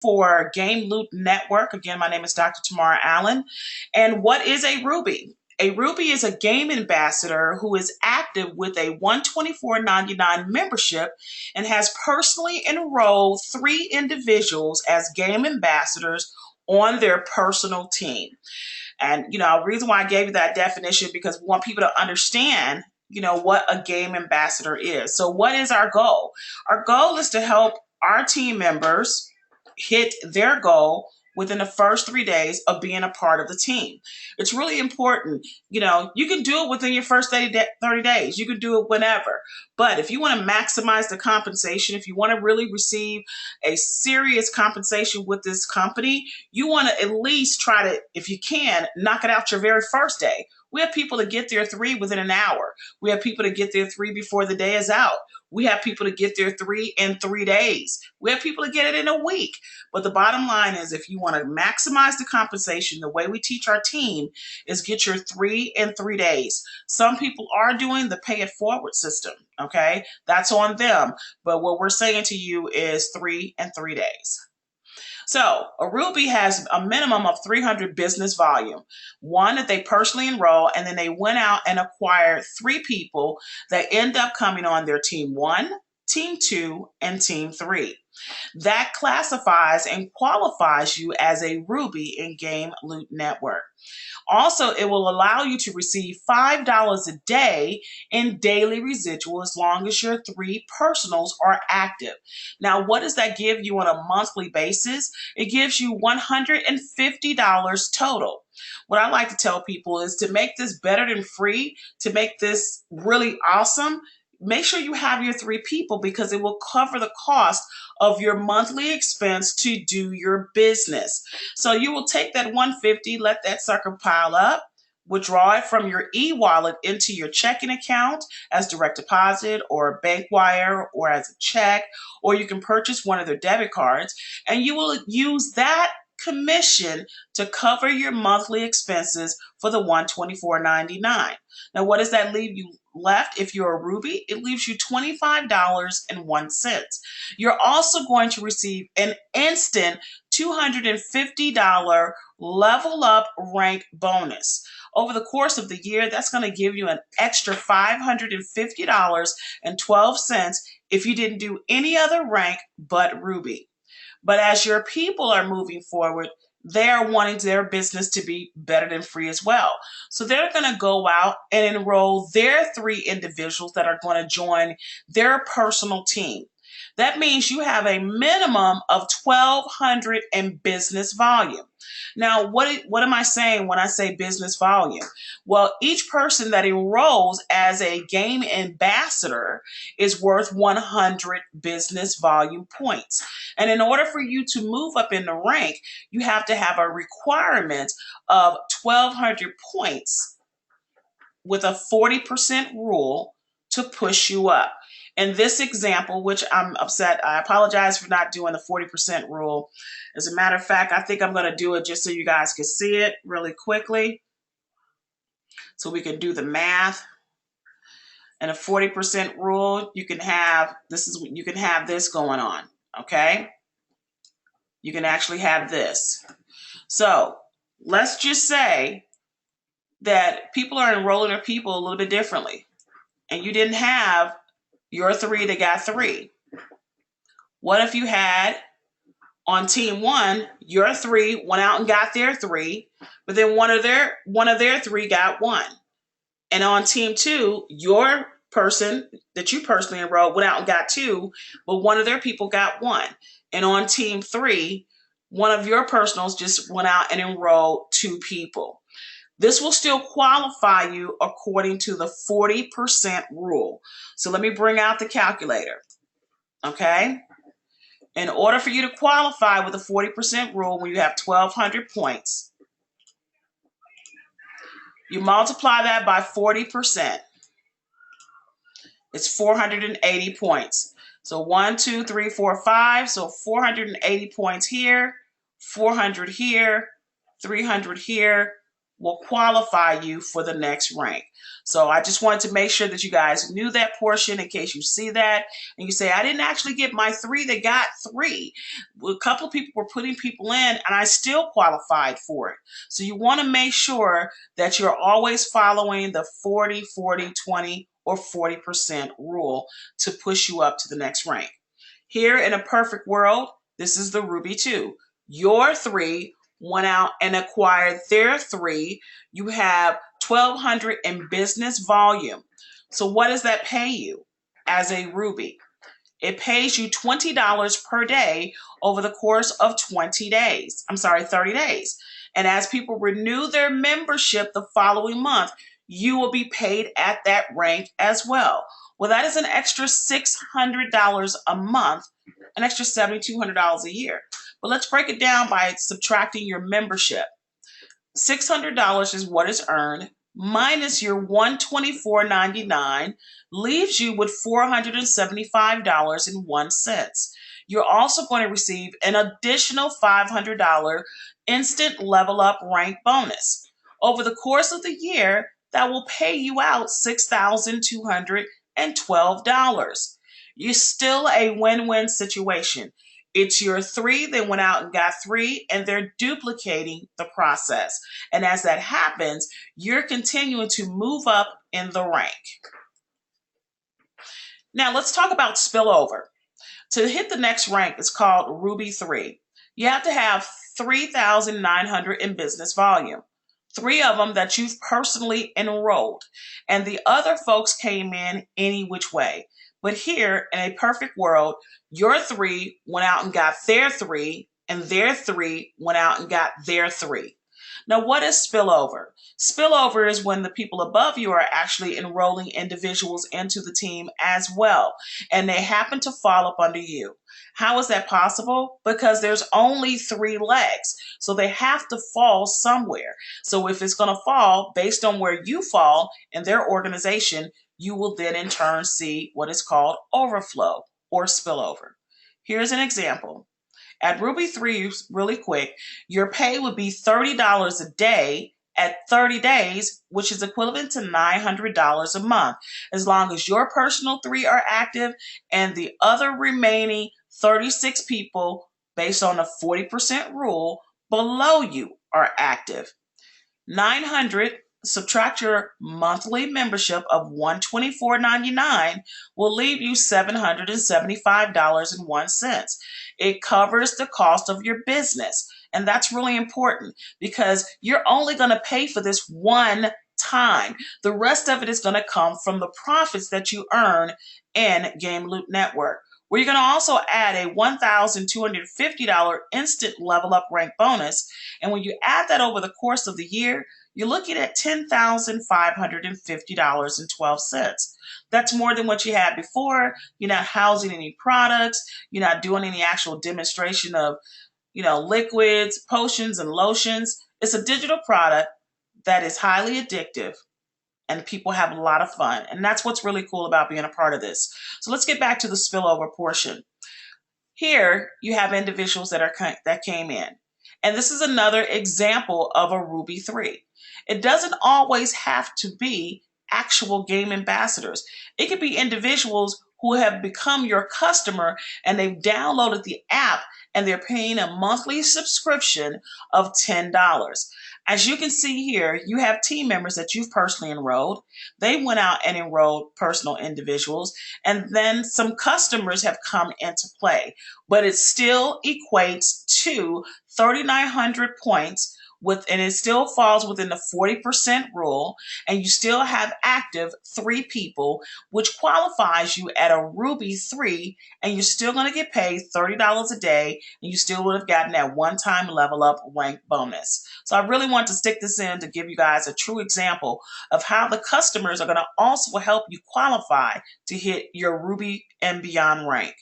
for Game Loot Network. Again, my name is Dr. Tamara Allen. And what is a Ruby? A Ruby is a game ambassador who is active with a $124.99 membership and has personally enrolled 3 individuals as game ambassadors on their personal team. And, the reason why I gave you that definition because we want people to understand, what a game ambassador is. So what is our goal? Our goal is to help our team members hit their goal within the first 3 days of being a part of the team. It's really important. You can do it within your first 30 days. You can do it whenever. But if you want to maximize the compensation, if you want to really receive a serious compensation with this company, you want to at least try to, if you can, knock it out your very first day. We have people to get their 3 within an hour. We have people to get their 3 before the day is out. We have people to get their 3 in 3 days. We have people to get it in a week. But the bottom line is if you want to maximize the compensation, the way we teach our team is get your 3 in 3 days. Some people are doing the pay it forward system, okay? That's on them. But what we're saying to you is 3 in 3 days. So a Ruby has a minimum of 300 business volume, one that they personally enroll, and then they went out and acquired 3 people that end up coming on their team 1, team 2, and team 3. That classifies and qualifies you as a Ruby in Game Loot Network. Also, it will allow you to receive $5 a day in daily residual as long as your 3 personals are active. Now, what does that give you on a monthly basis? It gives you $150 total. What I like to tell people is to make this better than free, to make this really awesome, make sure you have your 3 people because it will cover the cost of your monthly expense to do your business. So you will take that 150, let that sucker pile up, withdraw it from your e-wallet into your checking account as direct deposit or bank wire or as a check, or you can purchase one of their debit cards, and you will use that commission to cover your monthly expenses for the $124.99. Now, what does that leave you left if you're a Ruby? It leaves you $25.01. You're also going to receive an instant $250 level up rank bonus. Over the course of the year, that's going to give you an extra $550.12 if you didn't do any other rank but Ruby. But as your people are moving forward, they're wanting their business to be better than free as well. So they're going to go out and enroll their 3 individuals that are going to join their personal team. That means you have a minimum of 1,200 in business volume. Now, what am I saying when I say business volume? Well, each person that enrolls as a game ambassador is worth 100 business volume points. And in order for you to move up in the rank, you have to have a requirement of 1,200 points with a 40% rule to push you up. In this example, which I'm upset, I apologize for not doing the 40% rule. As a matter of fact, I think I'm going to do it just so you guys can see it really quickly so we can do the math. And a 40% rule, you can have this going on, okay? You can actually have this. So let's just say that people are enrolling their people a little bit differently. And you didn't have your 3 that got 3. What if you had on team 1, your 3 went out and got their 3, but then one of their 3 got 1. And on team 2, your person that you personally enrolled went out and got 2, but one of their people got 1. And on team 3, one of your personals just went out and enrolled 2 people. This will still qualify you according to the 40% rule. So let me bring out the calculator, okay? In order for you to qualify with the 40% rule when you have 1,200 points, you multiply that by 40%. It's 480 points. So 1, 2, 3, 4, 5. So 480 points here, 400 here, 300 here, will qualify you for the next rank. So I just wanted to make sure that you guys knew that portion in case you see that and you say, I didn't actually get my 3, they got 3. A couple of people were putting people in and I still qualified for it. So you want to make sure that you're always following the 40, 40, 20, or 40% rule to push you up to the next rank. Here in a perfect world, this is the Ruby 2. Your 3 went out and acquired their 3. You have 1,200 in business volume. So what does that pay you as a Ruby? It pays you $20 per day over the course of 30 days. And as people renew their membership the following month, you will be paid at that rank as well. Well, that is an extra $600 a month, an extra $7,200 a year. But let's break it down by subtracting your membership. $600 is what is earned minus your $124.99 leaves you with $475.01. You're also going to receive an additional $500 instant level up rank bonus. Over the course of the year, that will pay you out $6,212. You're still a win-win situation. It's your 3, they went out and got 3, and they're duplicating the process. And as that happens, you're continuing to move up in the rank. Now let's talk about spillover. To hit the next rank, it's called Ruby 3. You have to have 3,900 in business volume. 3 of them that you've personally enrolled, and the other folks came in any which way. But here, in a perfect world, your 3 went out and got their 3, and their 3 went out and got their 3. Now, what is spillover? Spillover is when the people above you are actually enrolling individuals into the team as well, and they happen to fall up under you. How is that possible? Because there's only 3 legs, so they have to fall somewhere. So if it's going to fall based on where you fall in their organization, you will then in turn see what is called overflow or spillover. Here's an example. At Ruby 3, really quick, your pay would be $30 a day at 30 days, which is equivalent to $900 a month, as long as your personal 3 are active and the other remaining 36 people, based on the 40% rule, below you are active. 900 subtract your monthly membership of $124.99 will leave you $775.01. It covers the cost of your business. And that's really important because you're only going to pay for this one time. The rest of it is going to come from the profits that you earn in Game Loop Network, where you're going to also add a $1,250 instant level up rank bonus. And when you add that over the course of the year, you're looking at $10,550.12. That's more than what you had before. You're not housing any products. You're not doing any actual demonstration of, liquids, potions, and lotions. It's a digital product that is highly addictive and people have a lot of fun. And that's what's really cool about being a part of this. So let's get back to the spillover portion. Here you have individuals that came in. And this is another example of a Ruby 3. It doesn't always have to be actual game ambassadors. It could be individuals who have become your customer and they've downloaded the app and they're paying a monthly subscription of $10. As you can see here, you have team members that you've personally enrolled. They went out and enrolled personal individuals, and then some customers have come into play. But it still equates to 3,900 points, and it still falls within the 40% rule, and you still have active 3 people, which qualifies you at a Ruby 3, and you're still going to get paid $30 a day, and you still would have gotten that one-time level up rank bonus. So I really want to stick this in to give you guys a true example of how the customers are going to also help you qualify to hit your Ruby and beyond rank.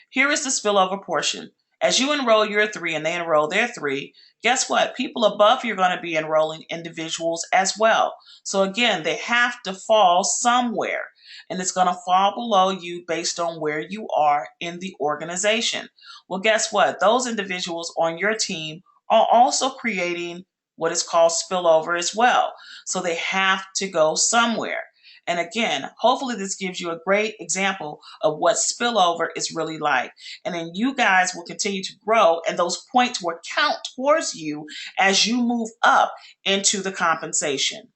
Here is the spillover portion. As you enroll your 3 and they enroll their 3, guess what? People above you are going to be enrolling individuals as well. So again, they have to fall somewhere, and it's going to fall below you based on where you are in the organization. Well, guess what? Those individuals on your team are also creating what is called spillover as well. So they have to go somewhere. And again, hopefully this gives you a great example of what spillover is really like. And then you guys will continue to grow, and those points will count towards you as you move up into the compensation.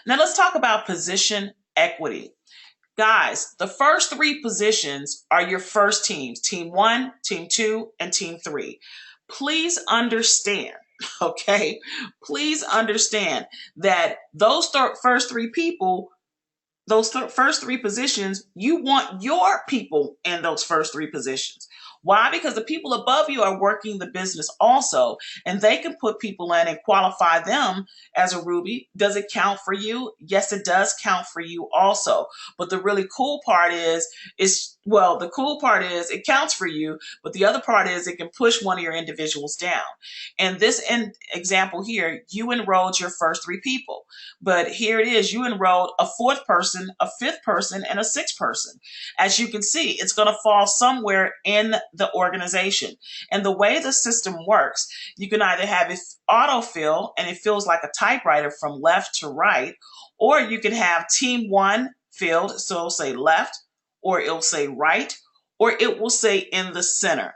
Now let's talk about position equity. Guys, the first three positions are your first teams, team 1, team 2, and team 3. Please understand, okay? Please understand that those first three people, those first three positions, you want your people in those first three positions. Why? Because the people above you are working the business also, and they can put people in and qualify them as a Ruby. Does it count for you? Yes, it does count for you also. But the really cool part the cool part is it counts for you, but the other part is it can push one of your individuals down. And this example here, you enrolled your first three people, but here it is, you enrolled a fourth person, a fifth person, and a sixth person. As you can see, it's going to fall somewhere in the organization. And the way the system works, you can either have it autofill, and it feels like a typewriter from left to right, or you can have team 1 filled, so it'll say left, or it'll say right, or it will say in the center.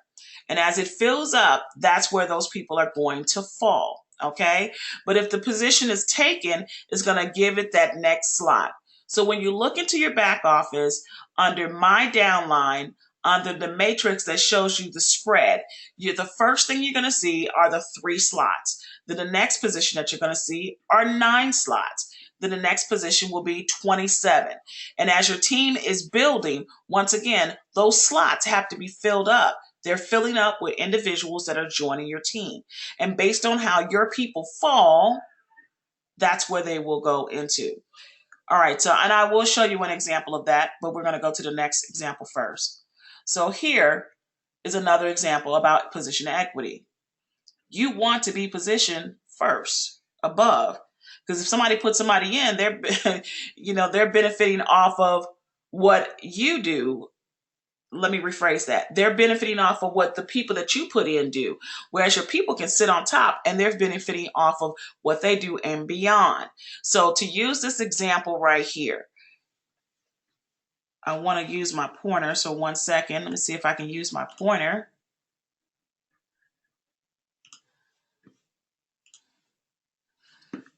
And as it fills up, that's where those people are going to fall. Okay. But if the position is taken, it's going to give it that next slot. So when you look into your back office under my downline, under the matrix that shows you the spread, the first thing you're going to see are the 3 slots. Then the next position that you're going to see are 9 slots. Then the next position will be 27. And as your team is building, once again, those slots have to be filled up. They're filling up with individuals that are joining your team. And based on how your people fall, that's where they will go into. All right, so, and I will show you an example of that, but we're going to go to the next example first. So here is another example about position equity. You want to be positioned first, above, because if somebody puts somebody in, they're, they're benefiting off of what you do. Let me rephrase that. They're benefiting off of what the people that you put in do, whereas your people can sit on top and they're benefiting off of what they do and beyond. So to use this example right here, I want to use my pointer. So 1 second, let me see if I can use my pointer.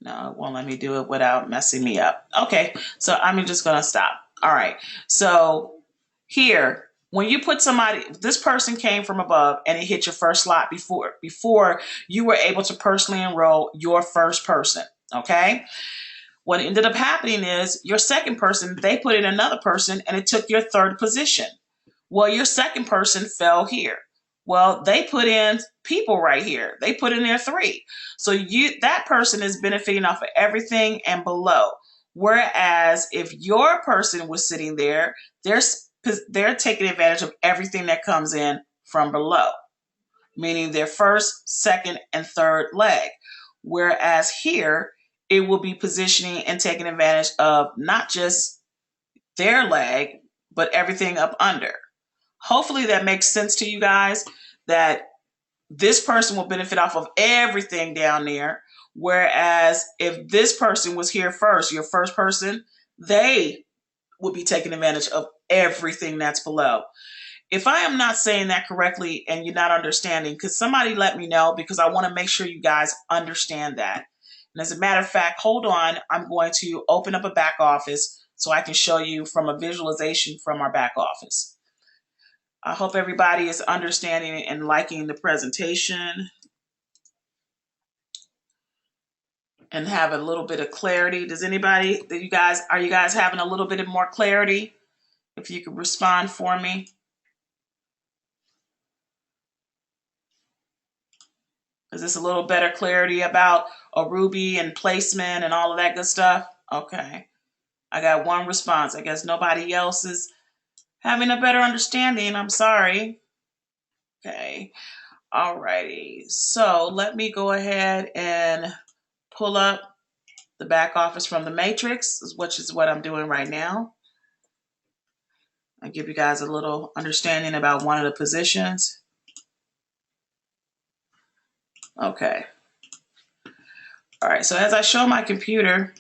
No, it won't let me do it without messing me up. Okay, so I'm just going to stop. All right, so here, when you put somebody, this person came from above and it hit your first slot before you were able to personally enroll your first person, okay? What ended up happening is your second person, they put in another person and it took your third position. Well, your second person fell here. Well, they put in people right here. They put in their 3. So that person is benefiting off of everything and below. Whereas if your person was sitting there, they're taking advantage of everything that comes in from below, meaning their first, second, and third leg. Whereas here, it will be positioning and taking advantage of not just their leg, but everything up under. Hopefully that makes sense to you guys, that this person will benefit off of everything down there. Whereas if this person was here first, your first person, they would be taking advantage of everything that's below. If I am not saying that correctly and you're not understanding, could somebody let me know, because I want to make sure you guys understand that. And as a matter of fact, hold on, I'm going to open up a back office so I can show you from a visualization from our back office. I hope everybody is understanding and liking the presentation and have a little bit of clarity. Are you guys having a little bit of more clarity? If you could respond for me. Is this a little better clarity about a Ruby and placement and all of that good stuff? Okay. I got one response. I guess nobody else is having a better understanding. I'm sorry. Okay. Alrighty. So let me go ahead and pull up the back office from the matrix, which is what I'm doing right now. I'll give you guys a little understanding about one of the positions. Okay. All right, so as I show my computer,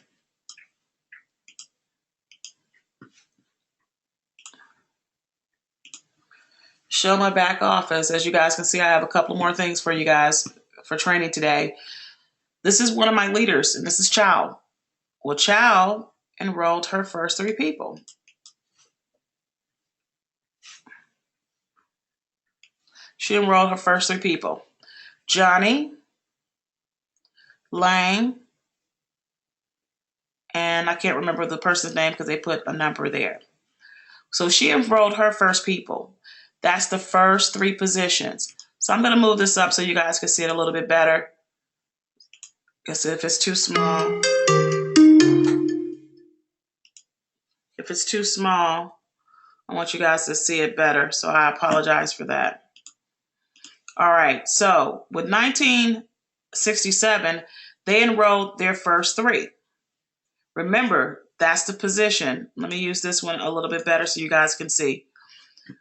show my back office, as you guys can see, I have a couple more things for you guys for training today. This is one of my leaders, and this is Chow. Well, Chow enrolled her first 3 people. She enrolled her first 3 people. Johnny, Lang, and I can't remember the person's name because they put a number there. So she enrolled her first people. That's the first 3 positions. So I'm going to move this up so you guys can see it a little bit better. Because if it's too small, I want you guys to see it better. So I apologize for that. All right. So with 1967, they enrolled their first 3. Remember, that's the position. Let me use this one a little bit better so you guys can see.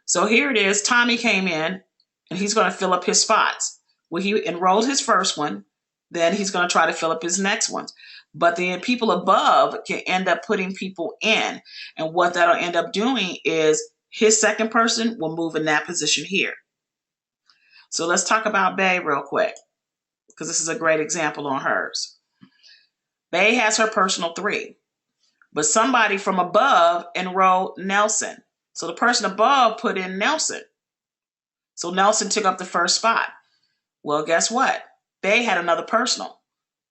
So here it is. Tommy came in, and he's going to fill up his spots. Well, he enrolled his first one. Then he's going to try to fill up his next ones. But then people above can end up putting people in. And what that'll end up doing is his second person will move in that position here. So let's talk about Bay real quick, because this is a great example on hers. Bay has her personal 3. But somebody from above enrolled Nelson. So the person above put in Nelson. So Nelson took up the first spot. Well, guess what? Bay had another personal.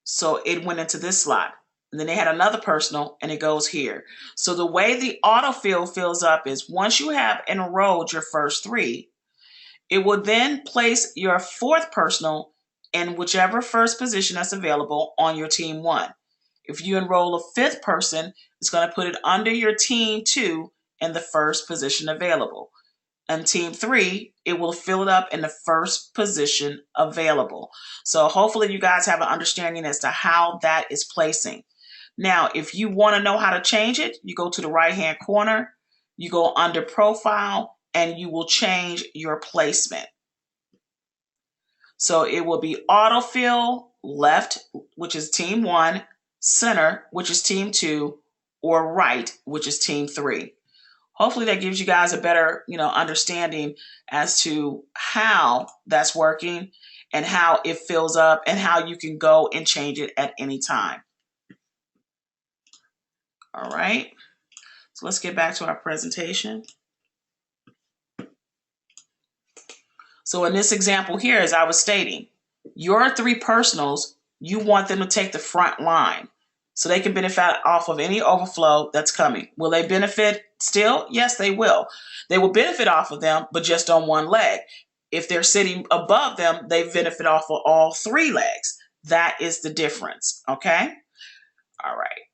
So it went into this slot. And then they had another personal, and it goes here. So the way the autofill fills up is once you have enrolled your first 3, it will then place your 4th personal in whichever first position that's available on your team 1. If you enroll a 5th person, it's going to put it under your team 2 in the first position available. And team 3, it will fill it up in the first position available. So hopefully you guys have an understanding as to how that is placing. Now, if you want to know how to change it, you go to the right-hand corner, you go under profile, and you will change your placement. So it will be autofill left, which is team 1, center, which is team 2, or right, which is team 3. Hopefully that gives you guys a better, understanding as to how that's working and how it fills up and how you can go and change it at any time. All right. So let's get back to our presentation. So in this example here, as I was stating, your 3 personals, you want them to take the front line so they can benefit off of any overflow that's coming. Will they benefit still? Yes, they will. They will benefit off of them, but just on one leg. If they're sitting above them, they benefit off of all 3 legs. That is the difference, okay? All right.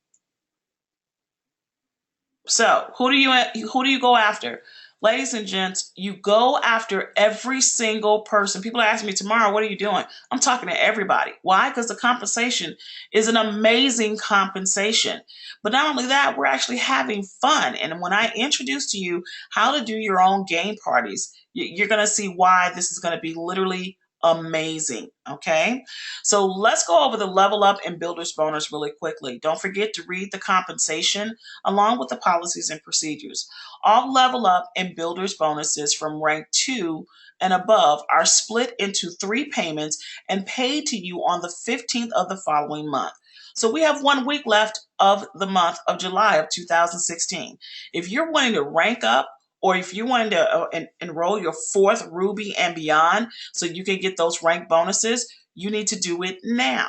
So who do you go after? Ladies and gents, you go after every single person. People ask me tomorrow, what are you doing? I'm talking to everybody. Why? Because the compensation is an amazing compensation. But not only that, we're actually having fun. And when I introduce to you how to do your own game parties, you're going to see why this is going to be literally amazing. Okay, so let's go over the level up and builders bonus really quickly. Don't forget to read the compensation along with the policies and procedures. All level up and builders bonuses from rank 2 and above are split into 3 payments and paid to you on the 15th of the following month. So we have 1 week left of the month of July of 2016. If you're wanting to rank up, or if you wanted to enroll your 4th Ruby and beyond so you can get those rank bonuses, you need to do it now.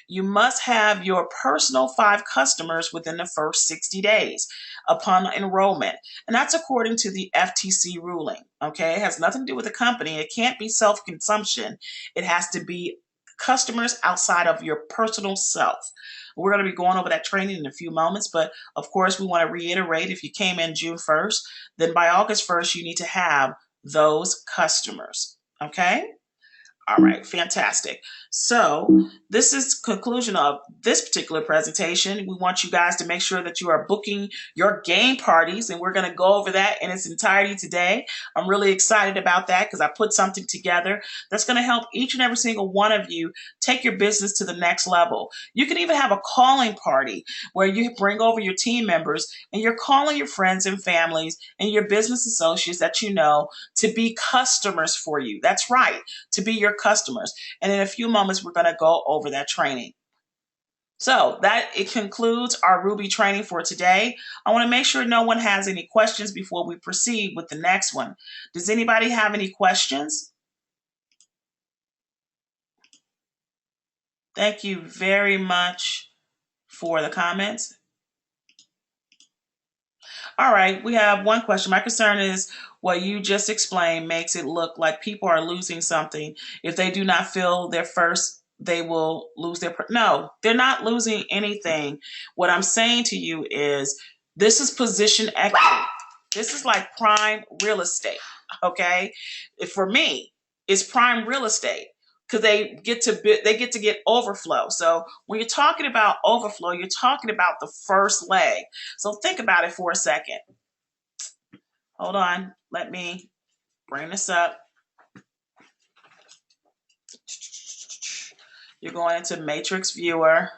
You must have your personal 5 customers within the first 60 days upon enrollment. And that's according to the FTC ruling. Okay, it has nothing to do with the company. It can't be self-consumption. It has to be customers outside of your personal self. We're going to be going over that training in a few moments, but of course we want to reiterate, if you came in June 1st, then by August 1st, you need to have those customers. Okay? All right, fantastic. So this is conclusion of this particular presentation. We want you guys to make sure that you are booking your game parties, and we're going to go over that in its entirety today. I'm really excited about that because I put something together that's going to help each and every single one of you take your business to the next level. You can even have a calling party where you bring over your team members and you're calling your friends and families and your business associates that you know to be customers for you. That's right, to be your customers. And in a few moments, we're going to go over that training. So that it concludes our Ruby training for today. I want to make sure no one has any questions before we proceed with the next one. Does anybody have any questions? Thank you very much for the comments. All right, we have one question. My concern is what you just explained makes it look like people are losing something. If they do not fill their first, they will lose their. No, they're not losing anything. What I'm saying to you is this is position equity. This is like prime real estate. Okay, for me, it's prime real estate because they get to get overflow. So when you're talking about overflow, you're talking about the first leg. So think about it for a second. Hold on. Let me bring this up. You're going into Matrix Viewer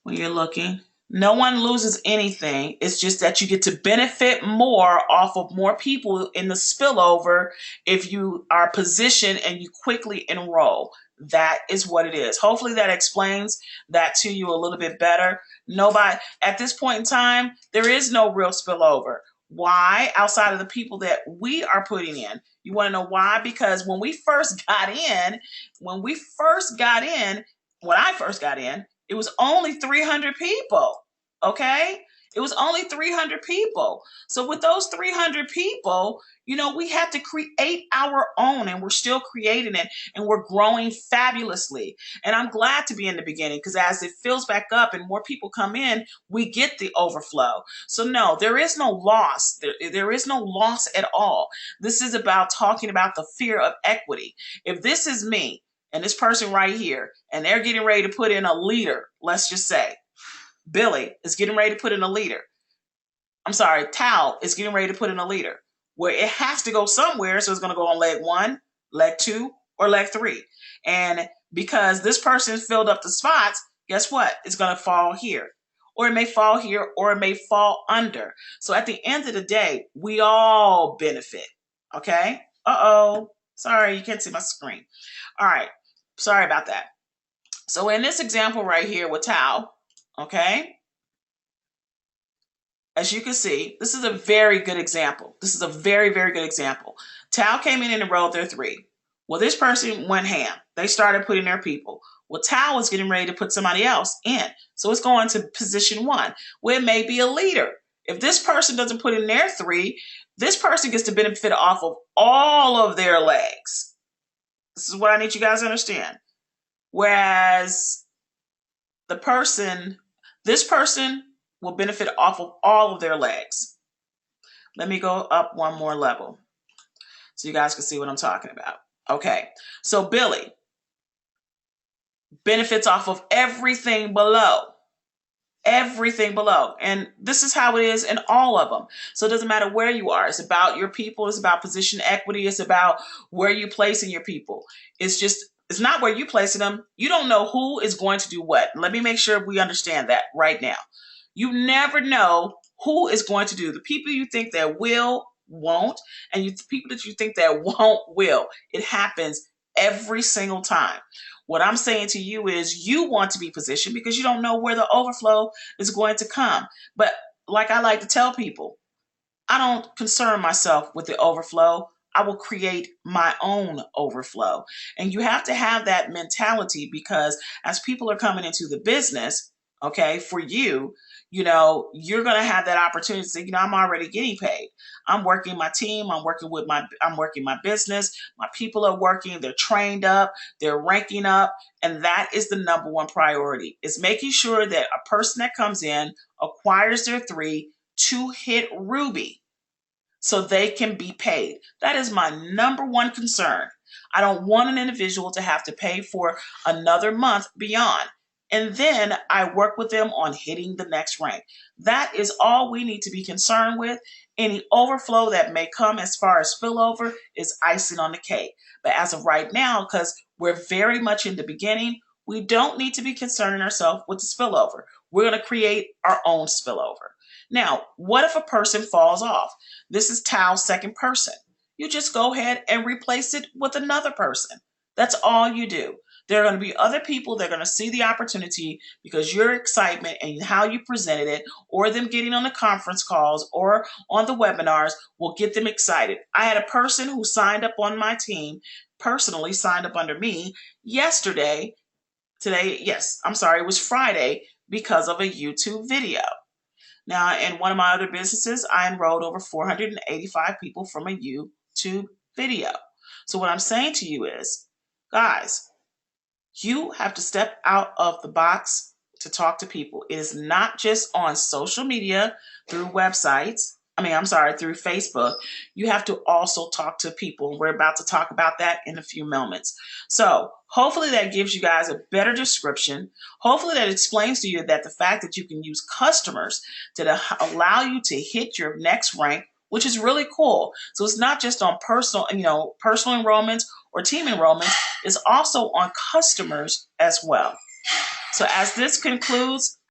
when you're looking. No one loses anything. It's just that you get to benefit more off of more people in the spillover if you are positioned and you quickly enroll. That is what it is. Hopefully that explains that to you a little bit better. Nobody, at this point in time, there is no real spillover. Why? Outside of the people that we are putting in. You want to know why? Because when we first got in, when I first got in, it was only 300 people. Okay? It was only 300 people. So with those 300 people, you know, we had to create our own, and we're still creating it, and we're growing fabulously. And I'm glad to be in the beginning because as it fills back up and more people come in, we get the overflow. So no, there is no loss. There is no loss at all. This is about talking about the fear of equity. If this is me and this person right here, and they're getting ready to put in a leader, let's just say, Billy is getting ready to put in a leader. I'm sorry, Tal is getting ready to put in a leader where it has to go somewhere. So it's going to go on leg 1, leg 2, or leg 3. And because this person filled up the spots, guess what? It's going to fall here. Or it may fall here, or it may fall under. So at the end of the day, we all benefit. Okay? Uh-oh. Sorry, you can't see my screen. All right. Sorry about that. So in this example right here with Tal, okay, as you can see, this is a very good example. This is a very, very good example. Tal came in and enrolled their 3. Well, this person went ham. They started putting their people. Well, Tal was getting ready to put somebody else in. So it's going to position 1, where it may be a leader. If this person doesn't put in their 3, this person gets to benefit off of all of their legs. This is what I need you guys to understand. Whereas this person will benefit off of all of their legs. Let me go up one more level so you guys can see what I'm talking about. Okay, so Billy benefits off of everything below. Everything below. And this is how it is in all of them. So it doesn't matter where you are. It's about your people. It's about position equity. It's about where you placing your people. It's not where you placing them. You don't know who is going to do what. Let me make sure we understand that right now. You never know who is going to do. The people you think that will, won't, and the people that you think that won't, will. It happens every single time. What I'm saying to you is you want to be positioned because you don't know where the overflow is going to come. But like I like to tell people, I don't concern myself with the overflow. I will create my own overflow. And you have to have that mentality because as people are coming into the business, okay, for you, you know, you're going to have that opportunity to say, you know, I'm already getting paid. I'm working my team. I'm working my business. My people are working. They're trained up. They're ranking up. And that is the number one priority. Is making sure that a person that comes in acquires their 3 to hit Ruby so they can be paid. That is my number one concern. I don't want an individual to have to pay for another month beyond. And then I work with them on hitting the next rank. That is all we need to be concerned with. Any overflow that may come as far as spillover is icing on the cake. But as of right now, because we're very much in the beginning, we don't need to be concerning ourselves with the spillover. We're going to create our own spillover. Now, what if a person falls off? This is Tao's second person. You just go ahead and replace it with another person. That's all you do. There are going to be other people that are going to see the opportunity because your excitement and how you presented it, or them getting on the conference calls or on the webinars will get them excited. I had a person who signed up on my team, personally signed up under me yesterday. Today, yes, I'm sorry, it was Friday because of a YouTube video. Now, in one of my other businesses, I enrolled over 485 people from a YouTube video. So what I'm saying to you is, guys, you have to step out of the box to talk to people. It is not just on social media through websites. Through Facebook. You have to also talk to people. We're about to talk about that in a few moments. So hopefully that gives you guys a better description. Hopefully that explains to you that the fact that you can use customers to allow you to hit your next rank, which is really cool. So it's not just on personal enrollments or team enrollments, it's also on customers as well. So as this concludes,